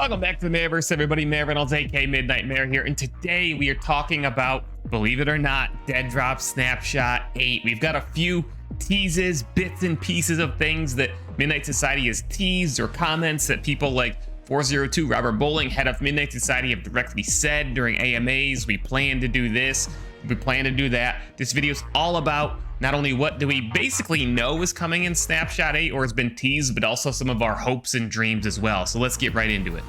Welcome back to the Mayorverse, everybody. Mayor Reynolds, aka Midnight Mayor here, and today we are talking about, believe it or not, DEADROP Snapshot VIII. We've got a few teases, bits and pieces of things that Midnight Society has teased, or comments that people like 402 Robert Bowling, head of Midnight Society, have directly said during AMAs. We plan to do this, we plan to do that. This video is all about not only what do we basically know is coming in Snapshot VIII or has been teased, but also some of our hopes and dreams as well. So let's get right into it.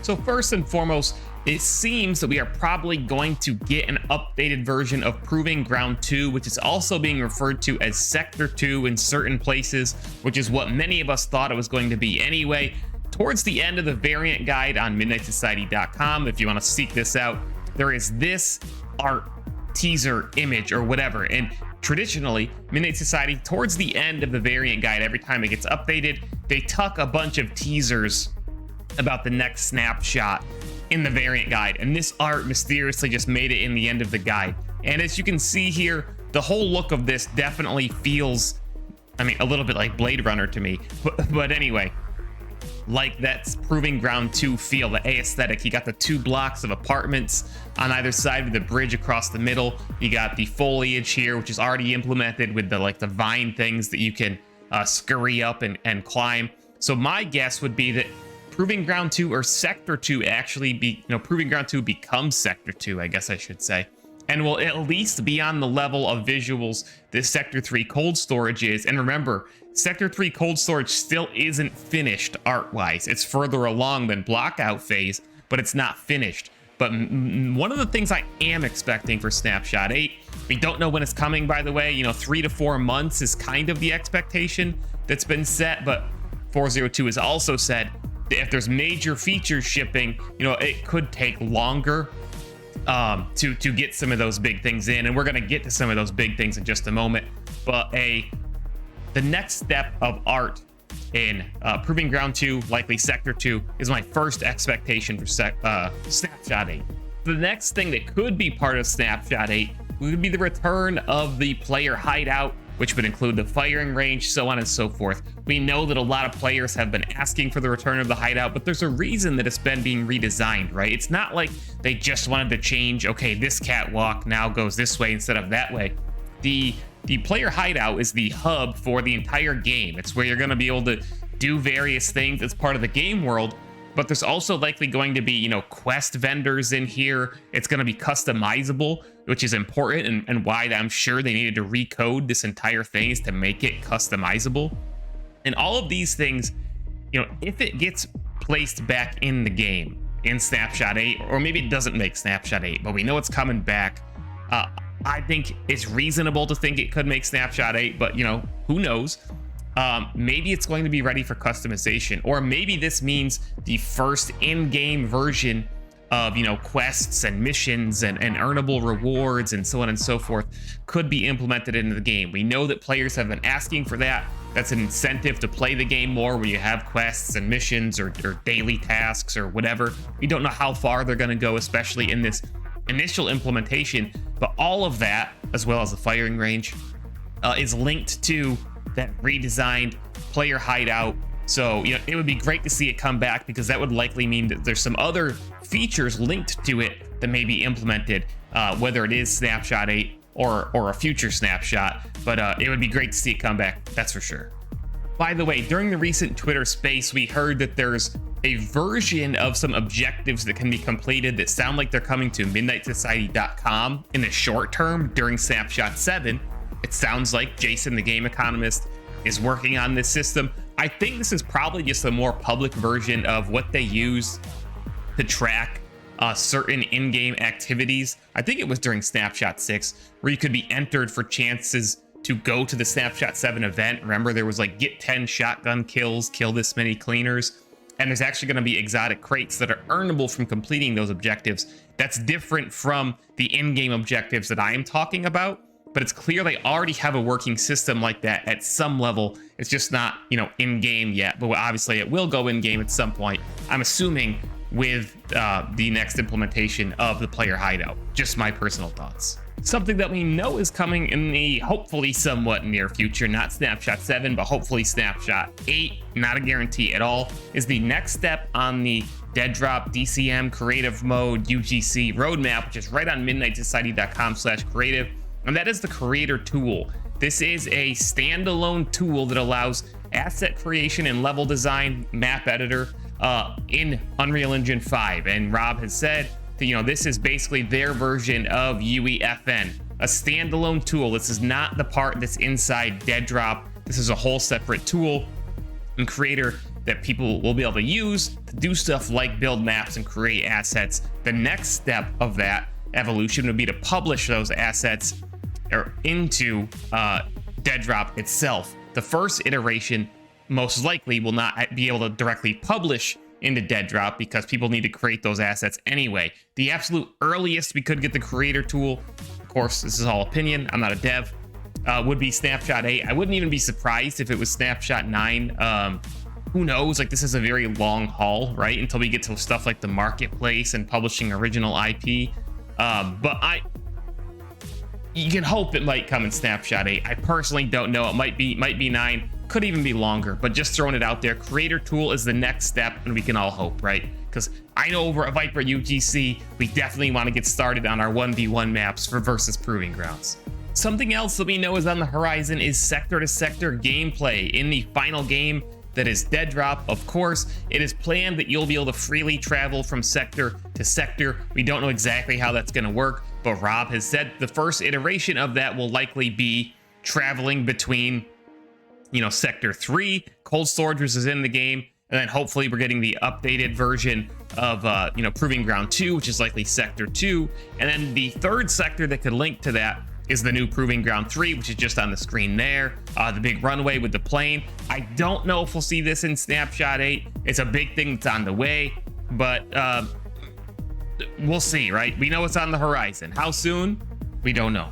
So first and foremost, it seems that we are probably going to get an updated version of Proving Ground 2, which is also being referred to as Sector 2 in certain places, which is what many of us thought it was going to be anyway. Towards the end of the variant guide on MidnightSociety.com, if you want to seek this out, there is this art teaser image or whatever, and traditionally, Midnight Society, towards the end of the variant guide, every time it gets updated, they tuck a bunch of teasers about the next snapshot in the variant guide, and this art mysteriously just made it in the end of the guide. And as you can see here, the whole look of this definitely feels, I mean, a little bit like Blade Runner to me, but anyway, like that's Proving Ground 2 feel, the aesthetic. You got the two blocks of apartments on either side of the bridge across the middle. You got the foliage here, which is already implemented with the vine things that you can scurry up and climb. So my guess would be that Proving Ground 2 or Sector 2 actually be, Proving Ground 2 becomes Sector 2, I guess I should say, and will at least be on the level of visuals that Sector 3 cold storage is. And remember, Sector 3 cold storage still isn't finished art-wise. It's further along than Blockout phase, but it's not finished. But one of the things I am expecting for Snapshot VIII, we don't know when it's coming, by the way. 3 to 4 months is kind of the expectation that's been set, but 402 has also said that if there's major features shipping, it could take longer to get some of those big things in, and we're going to get to some of those big things in just a moment. But the next step of art in Proving Ground 2, likely Sector 2, is my first expectation for Snapshot VIII. The next thing that could be part of Snapshot VIII would be the return of the player hideout, which would include the firing range, so on and so forth. We know that a lot of players have been asking for the return of the hideout, but there's a reason that it's been being redesigned, right? It's not like they just wanted to change, okay, this catwalk now goes this way instead of that way. The player hideout is the hub for the entire game. It's where you're going to be able to do various things as part of the game world, but there's also likely going to be, quest vendors in here. It's going to be customizable, which is important, and why I'm sure they needed to recode this entire thing is to make it customizable. And all of these things, if it gets placed back in the game in Snapshot VIII, or maybe it doesn't make Snapshot VIII, but we know it's coming back, I think it's reasonable to think it could make Snapshot VIII, but who knows? Maybe it's going to be ready for customization, or maybe this means the first in-game version of quests and missions and earnable rewards and so on and so forth could be implemented into the game. We know that players have been asking for that. That's an incentive to play the game more when you have quests and missions or daily tasks or whatever. We don't know how far they're going to go, especially in this initial implementation, but all of that, as well as the firing range, is linked to that redesigned player hideout. So it would be great to see it come back, because that would likely mean that there's some other features linked to it that may be implemented, whether it is Snapshot VIII or a future snapshot. But it would be great to see it come back, that's for sure. By the way, during the recent Twitter space, we heard that there's a version of some objectives that can be completed that sound like they're coming to MidnightSociety.com in the short term during Snapshot VII. It sounds like Jason, the game economist, is working on this system. I think this is probably just a more public version of what they use to track certain in-game activities. I think it was during Snapshot VI, where you could be entered for chances to go to the Snapshot VII event. Remember, there was get 10 shotgun kills, kill this many cleaners. And there's actually going to be exotic crates that are earnable from completing those objectives. That's different from the in-game objectives that I am talking about, but it's clear they already have a working system like that at some level. It's just not, in-game yet, but obviously it will go in-game at some point, I'm assuming, with the next implementation of the player hideout. Just my personal thoughts. Something that we know is coming in the hopefully somewhat near future, not Snapshot 7, but hopefully Snapshot 8, not a guarantee at all, is the next step on the DEADROP DCM creative mode UGC roadmap, which is right on midnightsociety.com/creative, and that is the creator tool. This is a standalone tool that allows asset creation and level design map editor in Unreal Engine 5, and Rob has said that, this is basically their version of UEFN, a standalone tool. This is not the part that's inside DEADROP. This is a whole separate tool and creator that people will be able to use to do stuff like build maps and create assets. The next step of that evolution would be to publish those assets into DEADROP itself. The first iteration most likely will not be able to directly publish into DEADROP because people need to create those assets anyway. The absolute earliest we could get the creator tool, of course, this is all opinion, I'm not a dev, would be Snapshot 8. I wouldn't even be surprised if it was Snapshot 9. Who knows? Like, this is a very long haul, right? Until we get to stuff like the marketplace and publishing original IP. But you can hope it might come in Snapshot 8. I personally don't know. It might be 9. Could even be longer, but just throwing it out there. Creator tool is the next step, and we can all hope, right? Because I know over at Viper UGC, we definitely want to get started on our 1v1 maps for versus Proving Grounds. Something else that we know is on the horizon is sector-to-sector gameplay in the final game that is DEADROP. Of course, it is planned that you'll be able to freely travel from sector to sector. We don't know exactly how that's going to work, but Rob has said the first iteration of that will likely be traveling between Sector 3, Cold Storage is in the game, and then hopefully we're getting the updated version of, Proving Ground 2, which is likely Sector 2, and then the third sector that could link to that is the new Proving Ground 3, which is just on the screen there, the big runway with the plane. I don't know if we'll see this in Snapshot 8. It's a big thing that's on the way, but we'll see, right? We know it's on the horizon. How soon? We don't know.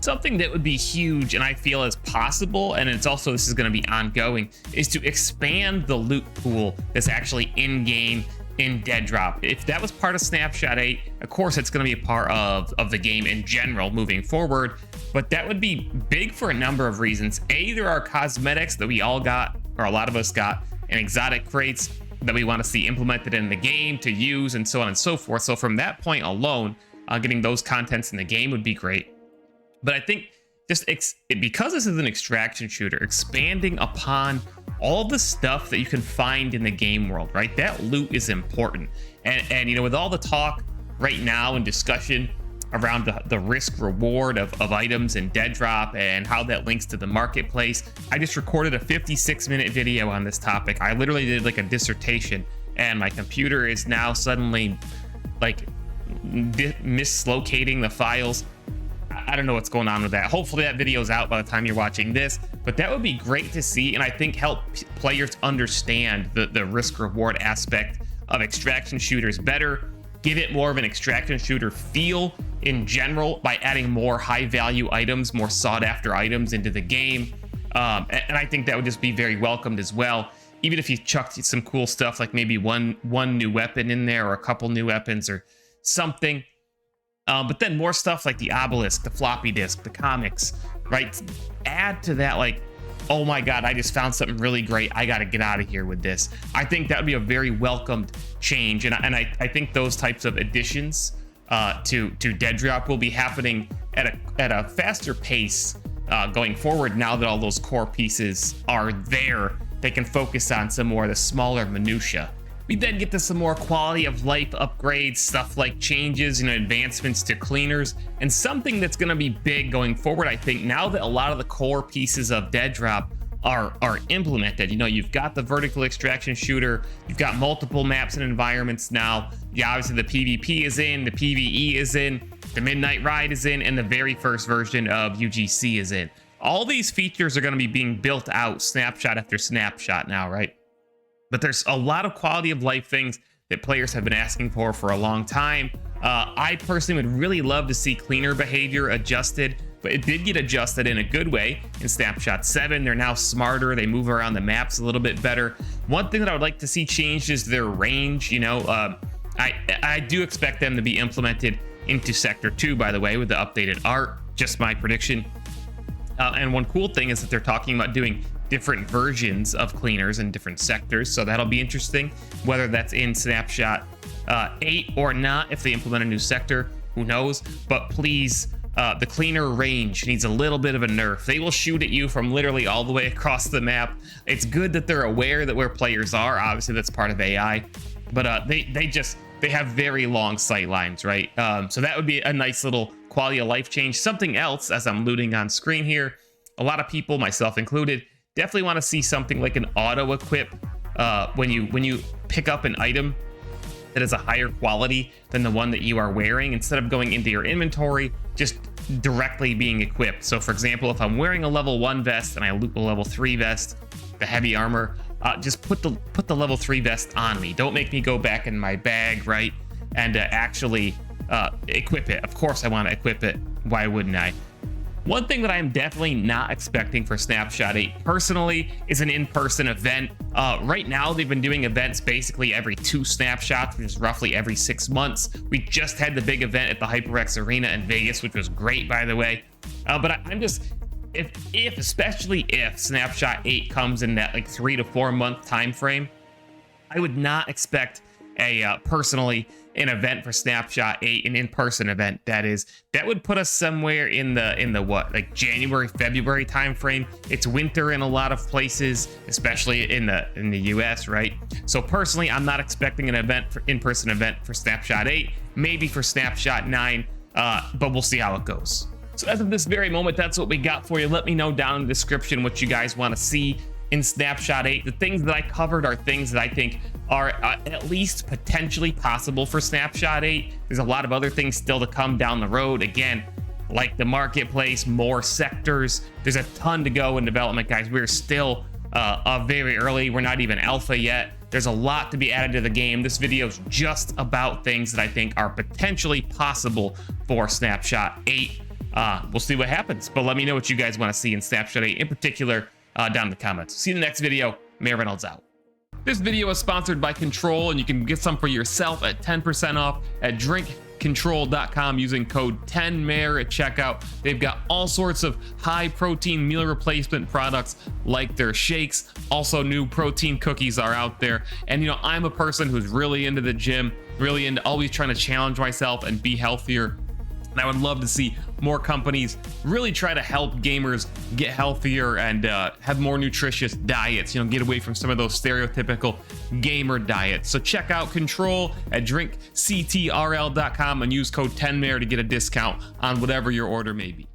Something that would be huge, and I feel is possible, and it's also, this is going to be ongoing, is to expand the loot pool that's actually in-game in DEADROP. If that was part of Snapshot 8, of course it's going to be a part of the game in general moving forward, but that would be big for a number of reasons. A, there are cosmetics that we all got, or a lot of us got, and exotic crates that we want to see implemented in the game to use, and so on and so forth. So from that point alone, getting those contents in the game would be great. But I think just because this is an extraction shooter, expanding upon all the stuff that you can find in the game world, right? That loot is important. And with all the talk right now and discussion around the risk reward of items in DEADROP and how that links to the marketplace, I just recorded a 56-minute video on this topic. I literally did like a dissertation, and my computer is now suddenly like mislocating the files. I don't know what's going on with that. Hopefully that video is out by the time you're watching this, but that would be great to see, and I think help players understand the risk reward aspect of extraction shooters better, give it more of an extraction shooter feel in general by adding more high value items, more sought after items into the game. And I think that would just be very welcomed as well. Even if you chucked some cool stuff, like maybe one new weapon in there, or a couple new weapons or something. But then more stuff like the obelisk, the floppy disk, the comics, right? Add to that, like, oh my God, I just found something really great. I got to get out of here with this. I think that would be a very welcomed change. And I think those types of additions to DEADROP will be happening at a faster pace going forward. Now that all those core pieces are there, they can focus on some more of the smaller minutia. We then get to some more quality of life upgrades, stuff like changes and advancements to cleaners, and something that's going to be big going forward, I think, now that a lot of the core pieces of DEADROP are implemented. You've got the vertical extraction shooter, you've got multiple maps and environments now. Yeah, obviously the PvP is in, the PvE is in, the Midnight Ride is in, and the very first version of UGC is in. All these features are going to be being built out snapshot after snapshot now, right? But there's a lot of quality of life things that players have been asking for a long time. I personally would really love to see cleaner behavior adjusted, but it did get adjusted in a good way in Snapshot 7. They're now smarter. They move around the maps a little bit better. One thing that I would like to see changed is their range. I do expect them to be implemented into Sector 2, by the way, with the updated art. Just my prediction. And one cool thing is that they're talking about doing different versions of cleaners in different sectors, so that'll be interesting. Whether that's in Snapshot 8 or not, if they implement a new sector, who knows? But please, the cleaner range needs a little bit of a nerf. They will shoot at you from literally all the way across the map. It's good that they're aware that where players are. Obviously, that's part of AI, but they have very long sight lines, right? So that would be a nice little quality of life change. Something else, as I'm looting on screen here, a lot of people, myself included, definitely want to see something like an auto equip when you pick up an item that is a higher quality than the one that you are wearing, instead of going into your inventory, just directly being equipped. So for example, if I'm wearing a level 1 vest and I loot the level 3 vest, the heavy armor, just put the level 3 vest on me. Don't make me go back in my bag, right? And actually equip it. Of course I want to equip it. Why wouldn't I? One thing that I'm definitely not expecting for Snapshot 8 personally is an in-person event. Right now, they've been doing events basically every 2 snapshots, which is roughly every 6 months. We just had the big event at the HyperX Arena in Vegas, which was great, by the way. But I'm just, especially if Snapshot 8 comes in that like 3 to 4 month time frame, I would not expect personally an event for Snapshot 8, an in-person event that would put us somewhere in the what, like January, February timeframe. It's winter in a lot of places, especially in the US, right? So personally, I'm not expecting an in-person event for Snapshot 8, maybe for Snapshot 9, but we'll see how it goes. So as of this very moment, that's what we got for you. Let me know down in the description what you guys want to see in Snapshot 8. The things that I covered are things that I think are at least potentially possible for Snapshot 8. There's a lot of other things still to come down the road. Again, like the marketplace, more sectors. There's a ton to go in development, guys. We're still very early. We're not even alpha yet. There's a lot to be added to the game. This video is just about things that I think are potentially possible for Snapshot 8. We'll see what happens, but let me know what you guys want to see in Snapshot 8 in particular down in the comments. See you in the next video. Mayor Reynolds out. This video is sponsored by Control, and you can get some for yourself at 10% off at drinkcontrol.com using code 10MAYOR at checkout. They've got all sorts of high protein meal replacement products like their shakes. Also, new protein cookies are out there. And you know, I'm a person who's really into the gym, really into always trying to challenge myself and be healthier. And I would love to see more companies really try to help gamers get healthier and have more nutritious diets, you know, get away from some of those stereotypical gamer diets. So check out Control at drinkctrl.com and use code 10MAYOR to get a discount on whatever your order may be.